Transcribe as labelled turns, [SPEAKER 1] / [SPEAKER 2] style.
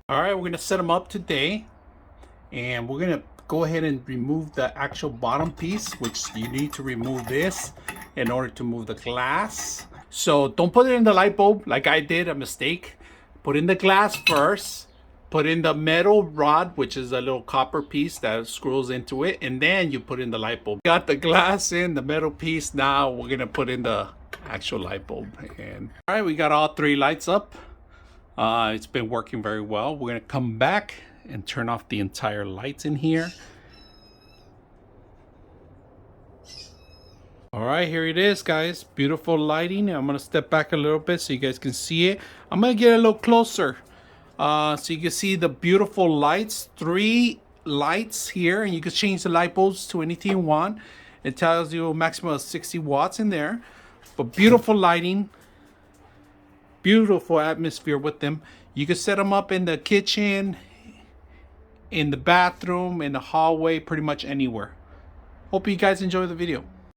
[SPEAKER 1] All right, we're gonna set them up today, and we're gonna go ahead and remove the actual bottom piece, which you need to remove this in order to move the glass. So don't put it in the light bulb like I did, a mistake. Put in the glass first, put in the metal rod, which is a little copper piece that screws into it, and then you put in the light bulb. Got the glass in, the metal piece. Now we're gonna put in the actual light bulb. And all right, we got all three lights up. It's been working very well. We're gonna come back and turn off the entire lights in here. All right, here it is, guys. Beautiful lighting. I'm gonna step back a little bit so you guys can see it. I'm gonna get a little closer so you can see the beautiful lights. 3 lights here, and you can change the light bulbs to anything you want. It tells you a maximum of 60 watts in there, but beautiful lighting, beautiful atmosphere with them. You can set them up in the kitchen, in the bathroom, in the hallway, pretty much anywhere. Hope you guys enjoy the video.